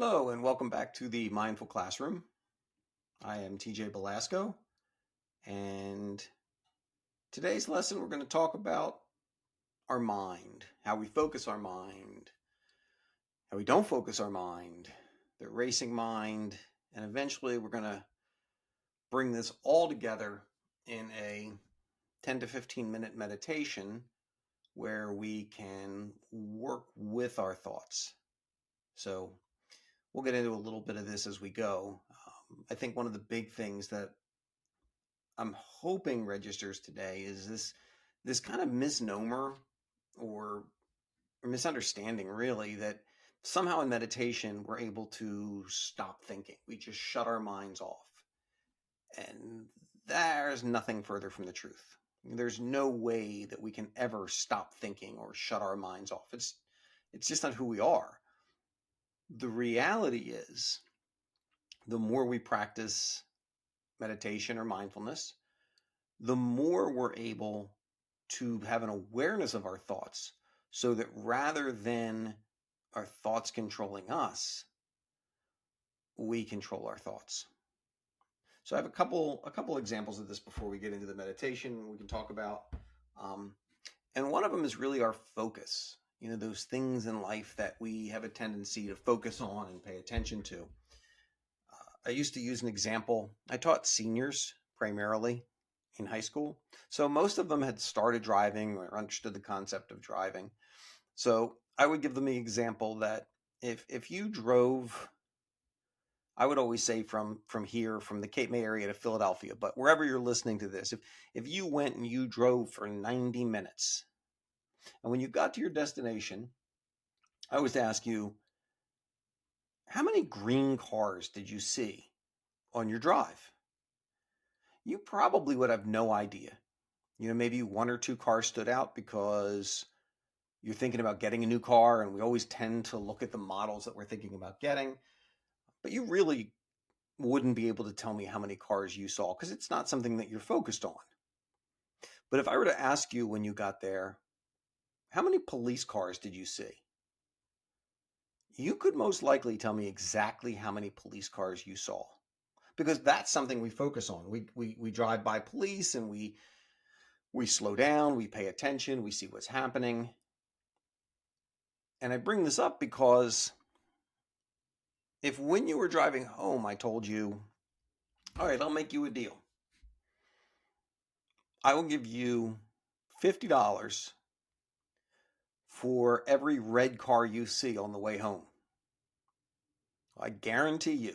Hello and welcome back to the Mindful Classroom. I am TJ Belasco, and today's lesson we're going to talk about our mind, how we focus our mind, how we don't focus our mind, the racing mind, and eventually we're going to bring this all together in a 10 to 15 minute meditation where we can work with our thoughts. So we'll get into a little bit of this as we go. I think one of the big things that I'm hoping registers today is this kind of misnomer or misunderstanding, really, that somehow in meditation we're able to stop thinking. We just shut our minds off. And there's nothing further from the truth. There's no way that we can ever stop thinking or shut our minds off. It's just not who we are. The reality is, the more we practice meditation or mindfulness, the more we're able to have an awareness of our thoughts, so that rather than our thoughts controlling us, we control our thoughts. So I have a couple examples of this before we get into the meditation we can talk about. And one of them is really our focus. Those things in life that we have a tendency to focus on and pay attention to. I used to use an example. I taught seniors primarily in high school. So most of them had started driving or understood the concept of driving. So I would give them the example that if you drove, I would always say from here, from the Cape May area to Philadelphia, but wherever you're listening to this, if you went and you drove for 90 minutes, and when you got to your destination, I always ask you, how many green cars did you see on your drive? You probably would have no idea. Maybe one or two cars stood out because you're thinking about getting a new car, and we always tend to look at the models that we're thinking about getting, but you really wouldn't be able to tell me how many cars you saw because it's not something that you're focused on. But if I were to ask you when you got there, how many police cars did you see? You could most likely tell me exactly how many police cars you saw, because that's something we focus on. We drive by police and we slow down, we pay attention, we see what's happening. And I bring this up because if when you were driving home, I told you, all right, I'll make you a deal. I will give you $50 for every red car you see on the way home. I guarantee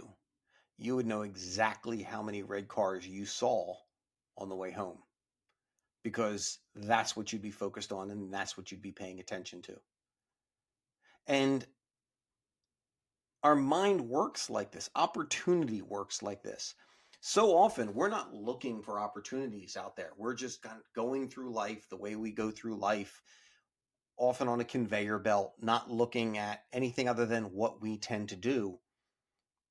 you would know exactly how many red cars you saw on the way home, because that's what you'd be focused on and that's what you'd be paying attention to. And our mind works like this. Opportunity works like this. So often we're not looking for opportunities out there. We're just kind of going through life the way we go through life, often on a conveyor belt, not looking at anything other than what we tend to do,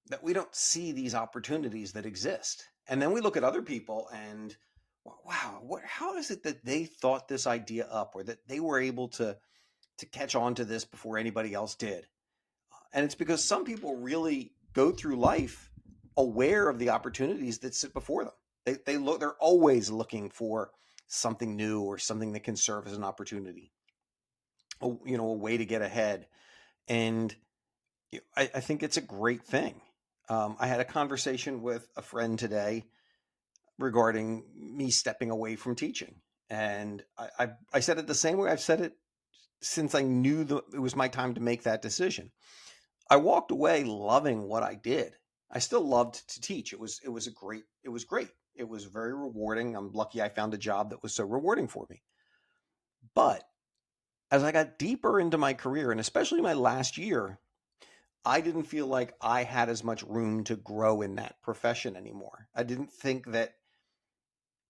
that we don't see these opportunities that exist. And then we look at other people and, wow, how is it that they thought this idea up, or that they were able to catch on to this before anybody else did? And it's because some people really go through life aware of the opportunities that sit before them. They're always looking for something new or something that can serve as an opportunity, a way to get ahead. And I think it's a great thing. I had a conversation with a friend today regarding me stepping away from teaching. And I said it the same way I've said it since I knew it was my time to make that decision. I walked away loving what I did. I still loved to teach. It was great. It was very rewarding. I'm lucky I found a job that was so rewarding for me. But as I got deeper into my career, and especially my last year, I didn't feel like I had as much room to grow in that profession anymore. I didn't think that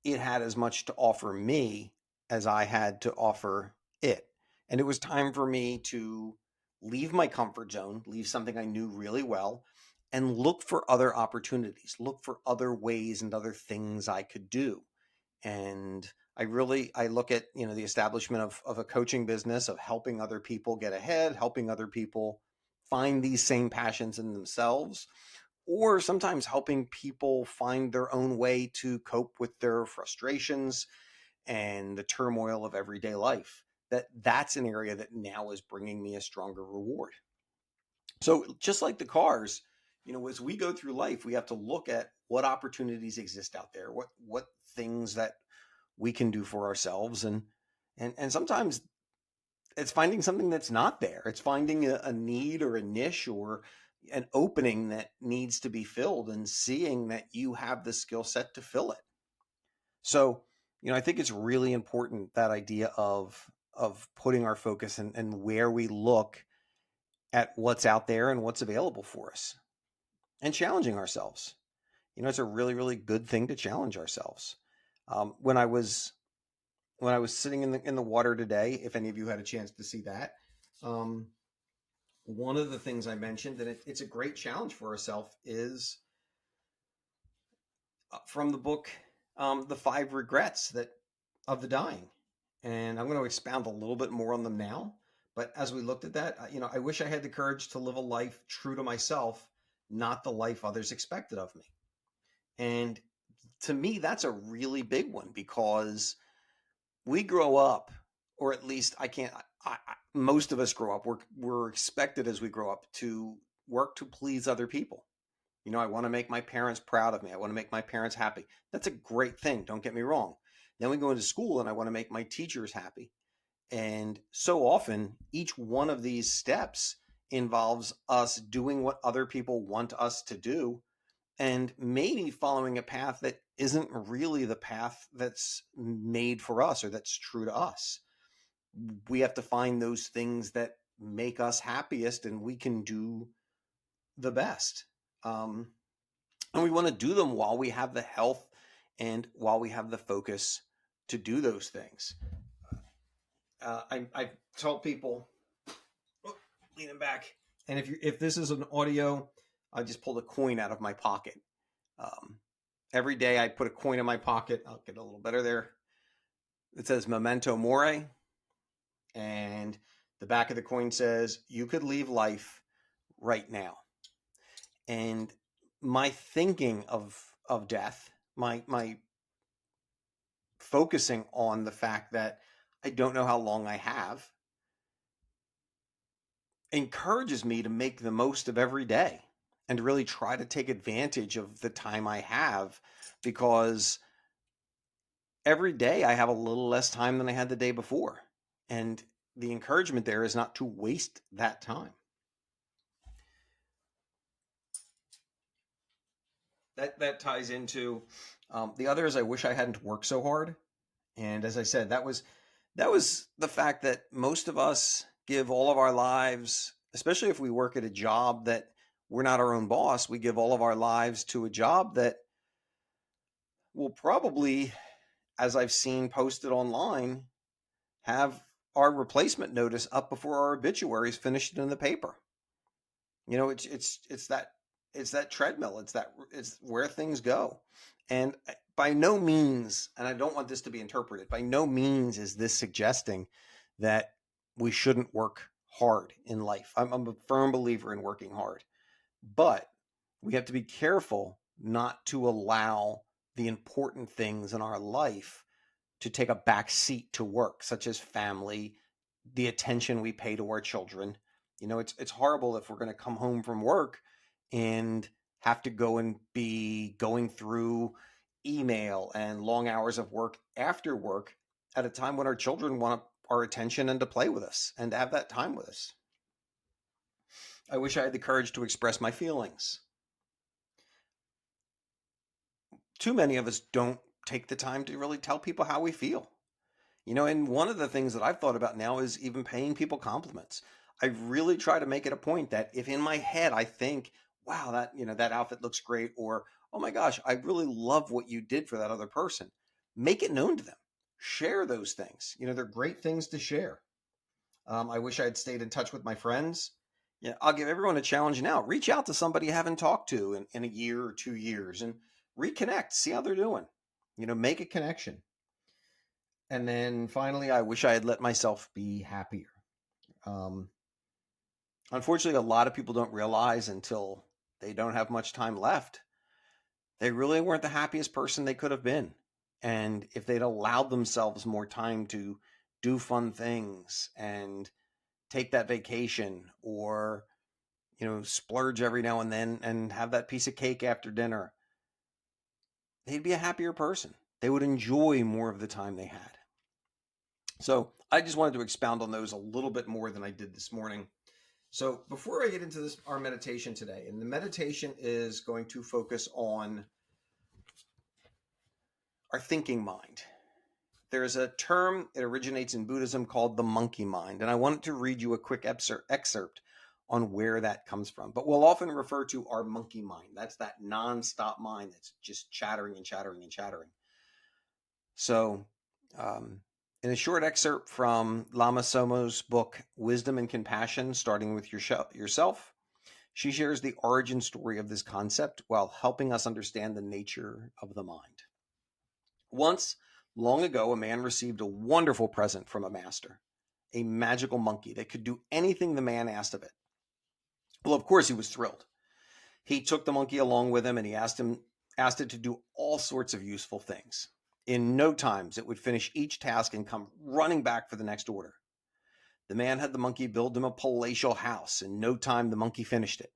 it had as much to offer me as I had to offer it. And it was time for me to leave my comfort zone, leave something I knew really well, and look for other opportunities, look for other ways and other things I could do. And I look at, the establishment of a coaching business, of helping other people get ahead, helping other people find these same passions in themselves, or sometimes helping people find their own way to cope with their frustrations and the turmoil of everyday life. That's an area that now is bringing me a stronger reward. So just like the cars, as we go through life, we have to look at what opportunities exist out there, what things that we can do for ourselves, and sometimes it's finding something that's not there. It's finding a need or a niche or an opening that needs to be filled and seeing that you have the skill set to fill it. So, I think it's really important, that idea of putting our focus and where we look at what's out there and what's available for us, and challenging ourselves. It's a really, really good thing to challenge ourselves. When I was sitting in the water today, if any of you had a chance to see that, one of the things I mentioned, and it's a great challenge for ourselves, is from the book, The Five Regrets that of the Dying. And I'm going to expound a little bit more on them now. But as we looked at that, I wish I had the courage to live a life true to myself, not the life others expected of me. And to me, that's a really big one, because we grow up, or at least most of us grow up, we're expected as we grow up to work to please other people. I want to make my parents proud of me. I want to make my parents happy. That's a great thing. Don't get me wrong. Then we go into school and I want to make my teachers happy. And so often, each one of these steps involves us doing what other people want us to do, and maybe following a path that isn't really the path that's made for us or that's true to us. We have to find those things that make us happiest and we can do the best. And we want to do them while we have the health and while we have the focus to do those things. I told people, leaning back, and if this is an audio, I just pulled a coin out of my pocket. Every day I put a coin in my pocket. I'll get a little better there. It says Memento Mori, and the back of the coin says, you could leave life right now. And my thinking of death, my focusing on the fact that I don't know how long I have, encourages me to make the most of every day and to really try to take advantage of the time I have, because every day I have a little less time than I had the day before. And the encouragement there is not to waste that time. That ties into the other is, I wish I hadn't worked so hard. And as I said, that was the fact that most of us give all of our lives, especially if we work at a job that we're not our own boss, we give all of our lives to a job that will probably, as I've seen posted online, have our replacement notice up before our obituary is finished in the paper. It's that treadmill. It's where things go. And by no means, and I don't want this to be interpreted, by no means is this suggesting that we shouldn't work hard in life. I'm a firm believer in working hard, but we have to be careful not to allow the important things in our life to take a back seat to work, such as family, the attention we pay to our children. It's horrible if we're going to come home from work and have to go and be going through email and long hours of work after work at a time when our children want our attention and to play with us and to have that time with us. I wish I had the courage to express my feelings. Too many of us don't take the time to really tell people how we feel. And one of the things that I've thought about now is even paying people compliments. I really try to make it a point that if in my head I think, wow, that outfit looks great, or, oh my gosh, I really love what you did for that other person, make it known to them. Share those things. They're great things to share. I wish I had stayed in touch with my friends. Yeah, I'll give everyone a challenge now. Reach out to somebody you haven't talked to in a year or 2 years and reconnect, see how they're doing. Make a connection. And then finally, I wish I had let myself be happier. Unfortunately, a lot of people don't realize until they don't have much time left, they really weren't the happiest person they could have been. And if they'd allowed themselves more time to do fun things and take that vacation, or splurge every now and then and have that piece of cake after dinner, they'd be a happier person. They would enjoy more of the time they had. So I just wanted to expound on those a little bit more than I did this morning. So before I get into this, our meditation today, and the meditation is going to focus on our thinking mind. There's a term that originates in Buddhism called the monkey mind, and I wanted to read you a quick excerpt on where that comes from. But we'll often refer to our monkey mind. That's that nonstop mind that's just chattering and chattering and chattering. So, in a short excerpt from Lama Somo's book, Wisdom and Compassion, Starting with Yourself, she shares the origin story of this concept while helping us understand the nature of the mind. Once, long ago, a man received a wonderful present from a master, a magical monkey that could do anything the man asked of it. Well, of course, he was thrilled. He took the monkey along with him, and he asked it to do all sorts of useful things. In no time, it would finish each task and come running back for the next order. The man had the monkey build him a palatial house. In no time, the monkey finished it.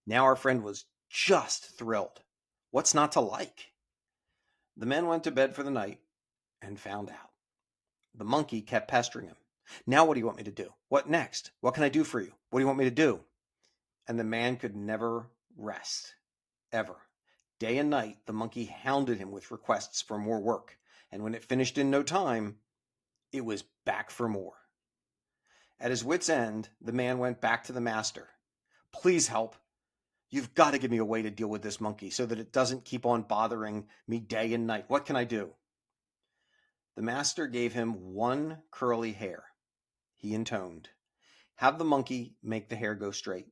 Now our friend was just thrilled. What's not to like? The man went to bed for the night and found out. The monkey kept pestering him. Now what do you want me to do? What next? What can I do for you? What do you want me to do? And the man could never rest, ever. Day and night, the monkey hounded him with requests for more work. And when it finished in no time, it was back for more. At his wit's end, the man went back to the master. Please help. You've got to give me a way to deal with this monkey so that it doesn't keep on bothering me day and night. What can I do? The master gave him one curly hair. He intoned, have the monkey make the hair go straight.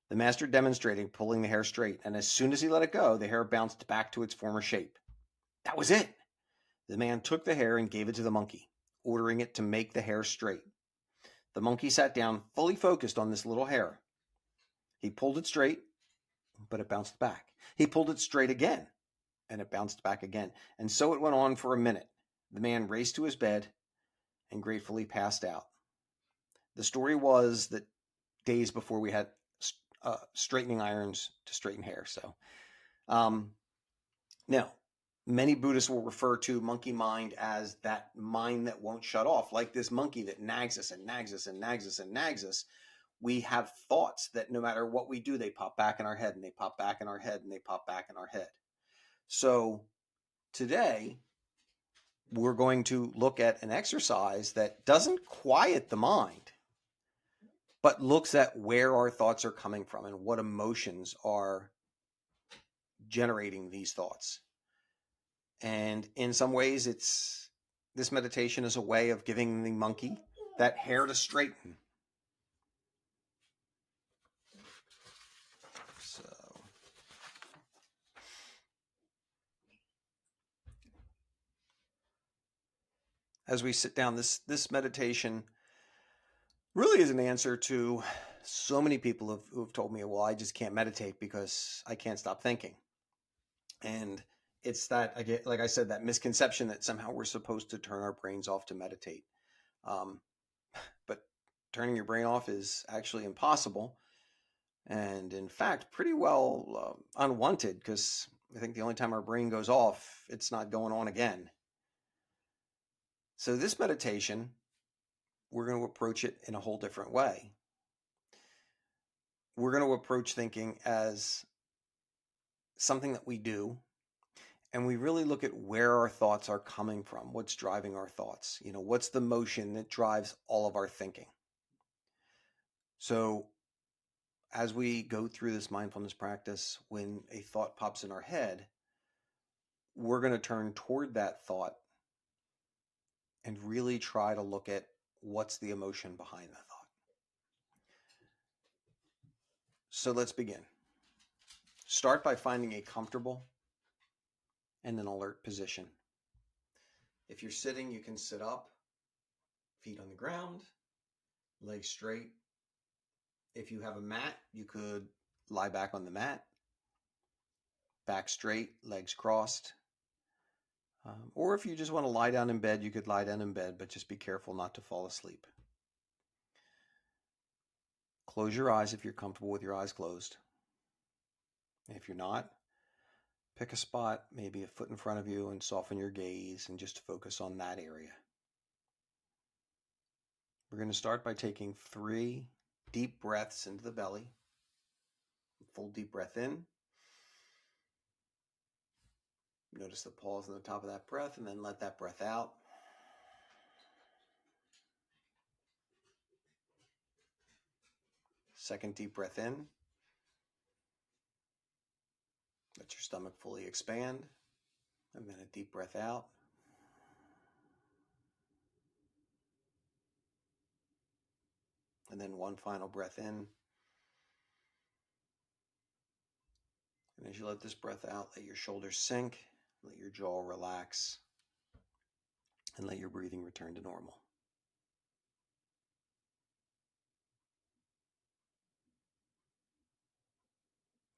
The master demonstrated pulling the hair straight, and as soon as he let it go, the hair bounced back to its former shape. That was it. The man took the hair and gave it to the monkey, ordering it to make the hair straight. The monkey sat down, fully focused on this little hair. He pulled it straight, but it bounced back. He pulled it straight again, and it bounced back again. And so it went on for a minute. The man raced to his bed and gratefully passed out. The story was that days before we had straightening irons to straighten hair. So, now, many Buddhists will refer to monkey mind as that mind that won't shut off, like this monkey that nags us and nags us and nags us and nags us. We have thoughts that no matter what we do, they pop back in our head and they pop back in our head and they pop back in our head. So today, we're going to look at an exercise that doesn't quiet the mind, but looks at where our thoughts are coming from and what emotions are generating these thoughts. And in some ways, this meditation is a way of giving the monkey that hair to straighten. So, as we sit down, this meditation really is an answer to so many people who've told me, well, I just can't meditate because I can't stop thinking. And it's that, again, like I said, that misconception that somehow we're supposed to turn our brains off to meditate. But turning your brain off is actually impossible. And in fact, pretty well unwanted, because I think the only time our brain goes off, it's not going on again. So this meditation, we're going to approach it in a whole different way. We're going to approach thinking as something that we do, and we really look at where our thoughts are coming from, what's driving our thoughts, what's the motion that drives all of our thinking. So as we go through this mindfulness practice, when a thought pops in our head, we're going to turn toward that thought and really try to look at what's the emotion behind that thought. So let's begin. Start by finding a comfortable and an alert position. If you're sitting, you can sit up, feet on the ground, legs straight, If you have a mat, you could lie back on the mat, back straight, legs crossed. Or if you just want to lie down in bed, you could lie down in bed, but just be careful not to fall asleep. Close your eyes if you're comfortable with your eyes closed. If you're not, pick a spot, maybe a foot in front of you, and soften your gaze and just focus on that area. We're going to start by taking 3 deep breaths into the belly. Full deep breath in. Notice the pause on the top of that breath, and then let that breath out. Second deep breath in. Let your stomach fully expand. And then a deep breath out. And then one final breath in. And as you let this breath out, let your shoulders sink, let your jaw relax, and let your breathing return to normal.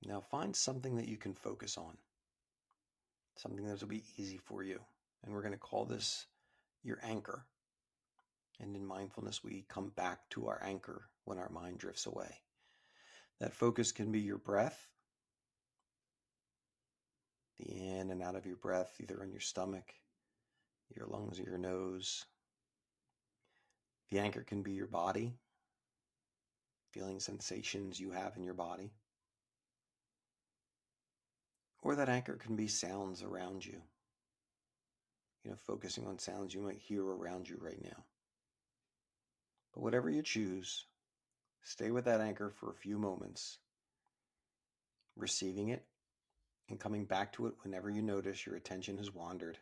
Now find something that you can focus on, something that will be easy for you. And we're going to call this your anchor. And in mindfulness, we come back to our anchor when our mind drifts away. That focus can be your breath, the in and out of your breath, either on your stomach, your lungs, or your nose. The anchor can be your body, feeling sensations you have in your body. Or that anchor can be sounds around you. Focusing on sounds you might hear around you right now. But whatever you choose, stay with that anchor for a few moments, receiving it and coming back to it whenever you notice your attention has wandered.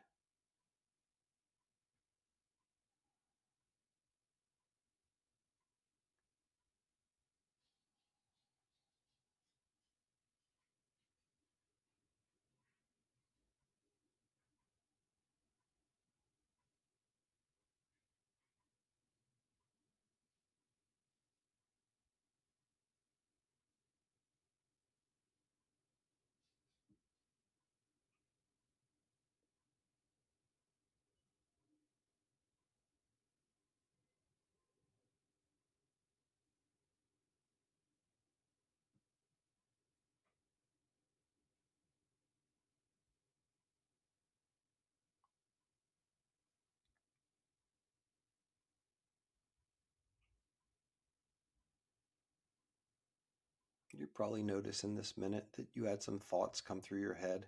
You probably notice in this minute that you had some thoughts come through your head.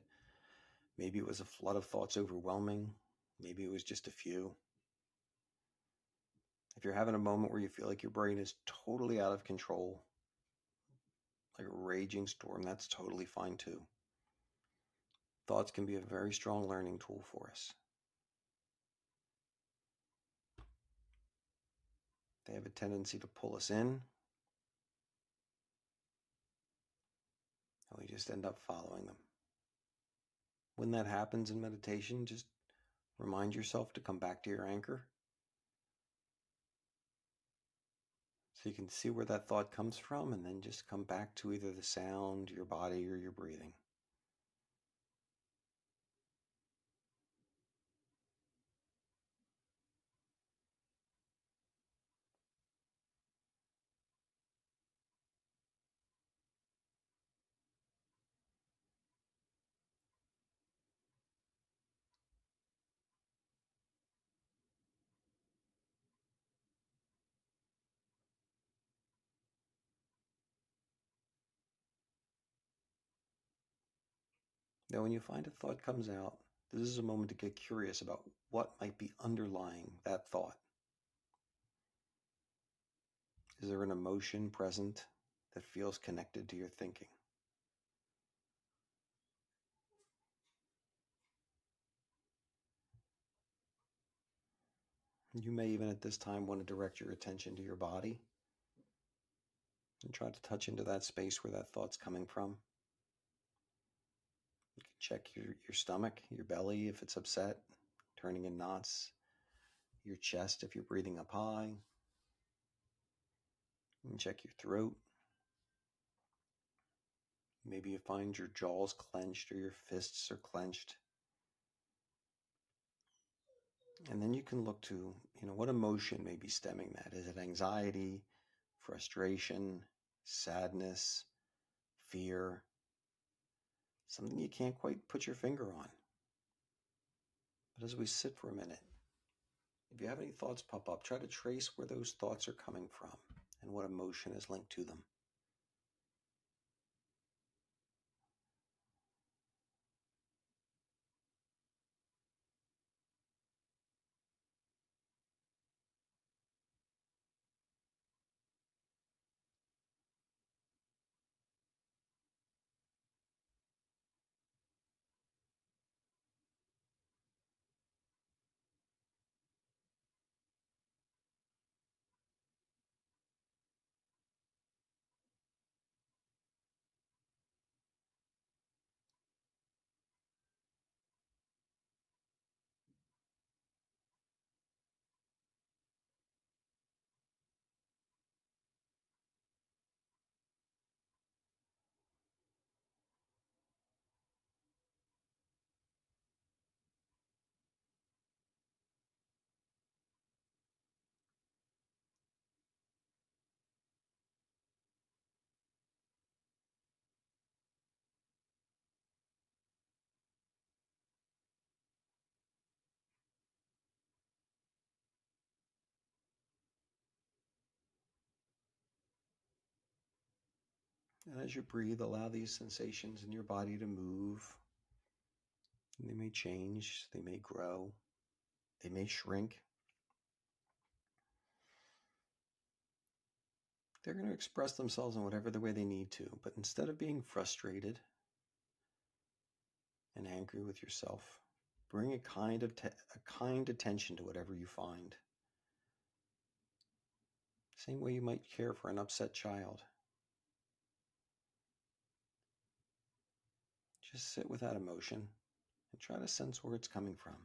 Maybe it was a flood of thoughts overwhelming. Maybe it was just a few. If you're having a moment where you feel like your brain is totally out of control, like a raging storm, that's totally fine too. Thoughts can be a very strong learning tool for us. They have a tendency to pull us in, and we just end up following them. When that happens in meditation, just remind yourself to come back to your anchor so you can see where that thought comes from, and then just come back to either the sound, your body, or your breathing. Now, when you find a thought comes out, this is a moment to get curious about what might be underlying that thought. Is there an emotion present that feels connected to your thinking? You may even at this time want to direct your attention to your body and try to touch into that space where that thought's coming from. You can check your stomach, your belly if it's upset, turning in knots, your chest if you're breathing up high. You can check your throat, Maybe you find your jaws clenched or your fists are clenched. And then you can look to, what emotion may be stemming that. Is it anxiety, frustration, sadness, fear? Something you can't quite put your finger on. But as we sit for a minute, if you have any thoughts pop up, try to trace where those thoughts are coming from and what emotion is linked to them. And as you breathe, allow these sensations in your body to move. They may change, they may grow, they may shrink. They're going to express themselves in whatever the way they need to. But instead of being frustrated and angry with yourself, bring a kind attention to whatever you find. Same way you might care for an upset child. Just sit with that emotion and try to sense where it's coming from.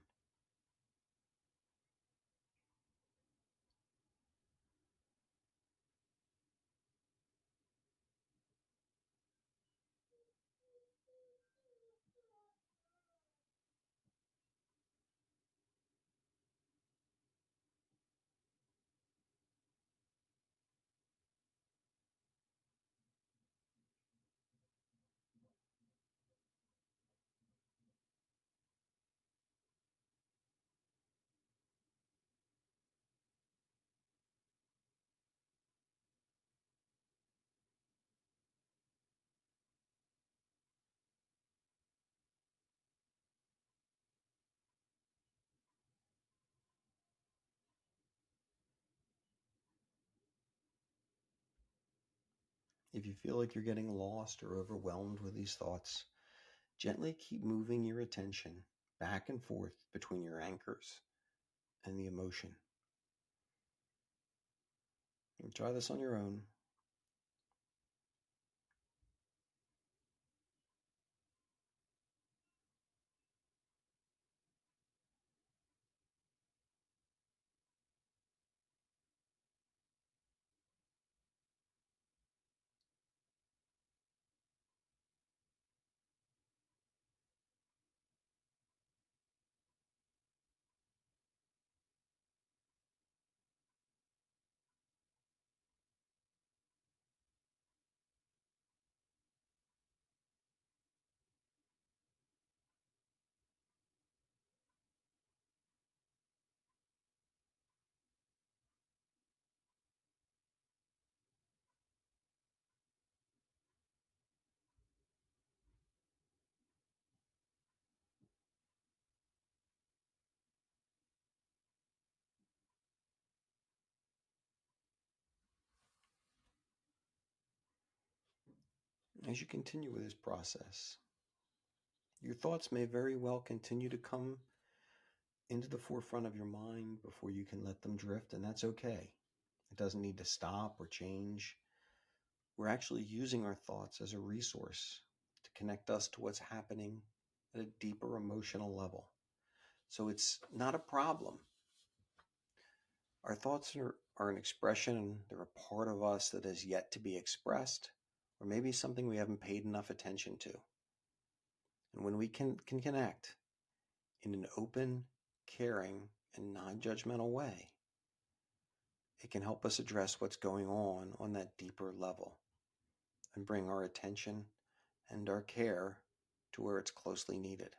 If you feel like you're getting lost or overwhelmed with these thoughts, gently keep moving your attention back and forth between your anchors and the emotion. And try this on your own. As you continue with this process, your thoughts may very well continue to come into the forefront of your mind before you can let them drift, and that's okay. It doesn't need to stop or change. We're actually using our thoughts as a resource to connect us to what's happening at a deeper emotional level. So it's not a problem. Our thoughts are an expression, they're a part of us that is yet to be expressed, or maybe something we haven't paid enough attention to. And when we can connect in an open, caring, and non-judgmental way, it can help us address what's going on that deeper level and bring our attention and our care to where it's closely needed.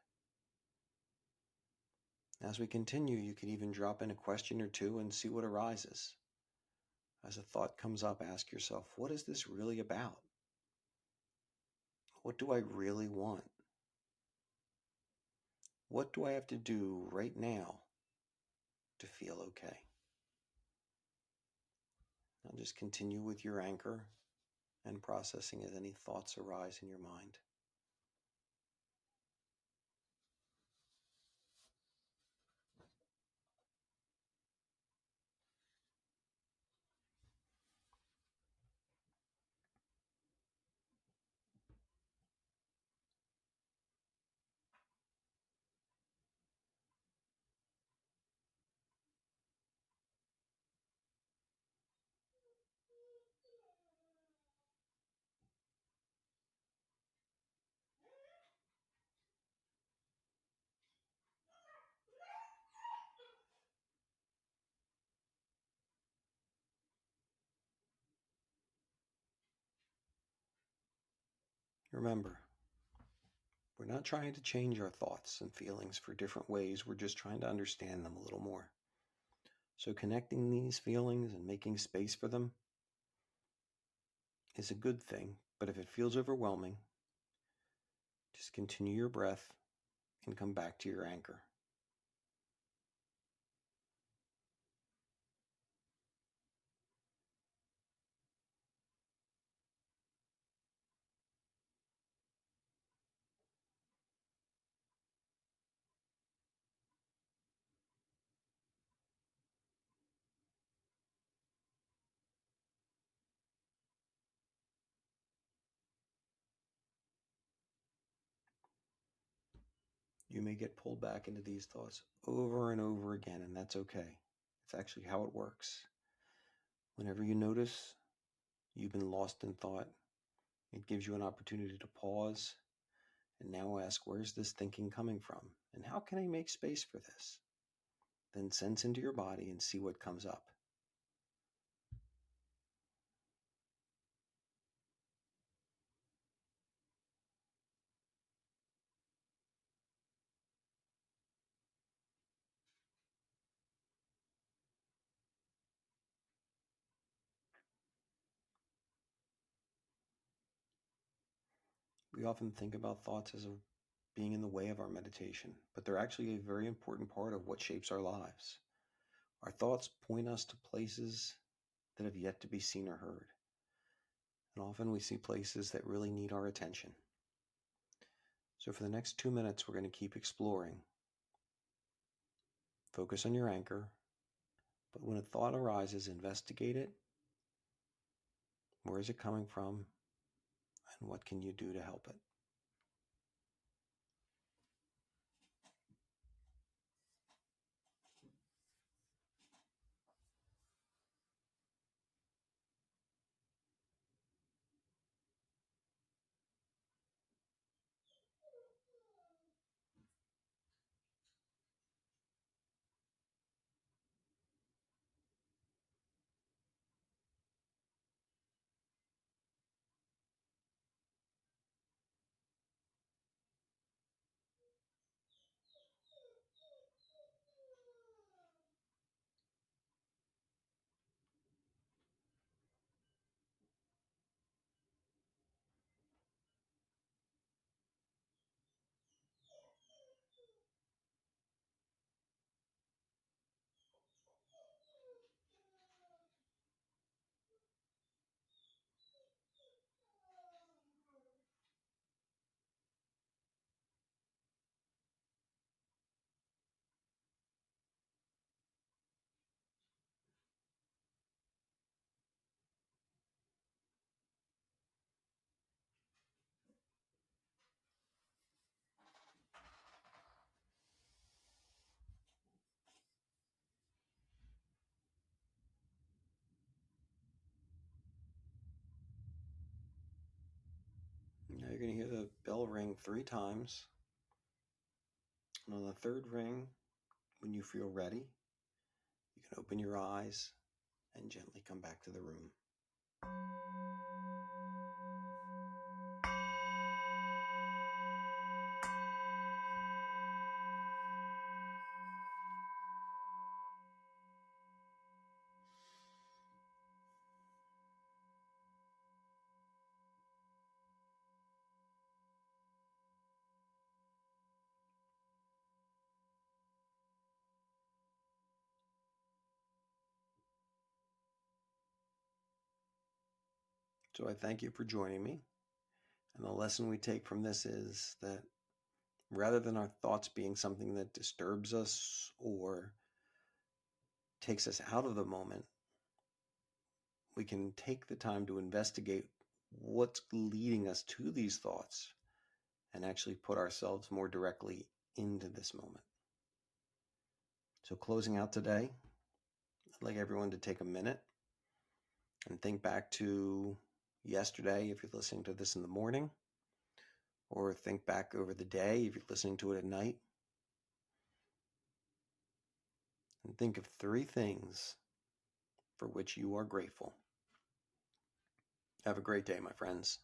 As we continue, you could even drop in a question or two and see what arises. As a thought comes up, ask yourself, what is this really about? What do I really want? What do I have to do right now to feel okay? Now just continue with your anchor and processing as any thoughts arise in your mind. Remember, we're not trying to change our thoughts and feelings for different ways. We're just trying to understand them a little more. So connecting these feelings and making space for them is a good thing, but if it feels overwhelming, just continue your breath and come back to your anchor. You may get pulled back into these thoughts over and over again, and that's okay. It's actually how it works. Whenever you notice you've been lost in thought, it gives you an opportunity to pause and now ask, where's this thinking coming from? And how can I make space for this? Then sense into your body and see what comes up. We often think about thoughts as being in the way of our meditation, but they're actually a very important part of what shapes our lives. Our thoughts point us to places that have yet to be seen or heard. And often we see places that really need our attention. So for the next 2 minutes, we're going to keep exploring. Focus on your anchor, but when a thought arises, investigate it. Where is it coming from? And what can you do to help it? you're going to hear the bell ring 3 times. And on the third ring, when you feel ready, you can open your eyes and gently come back to the room. So I thank you for joining me. And the lesson we take from this is that rather than our thoughts being something that disturbs us or takes us out of the moment, we can take the time to investigate what's leading us to these thoughts and actually put ourselves more directly into this moment. So closing out today, I'd like everyone to take a minute and think back to yesterday if you're listening to this in the morning, or think back over the day if you're listening to it at night, and think of 3 things for which you are grateful. Have a great day, my friends.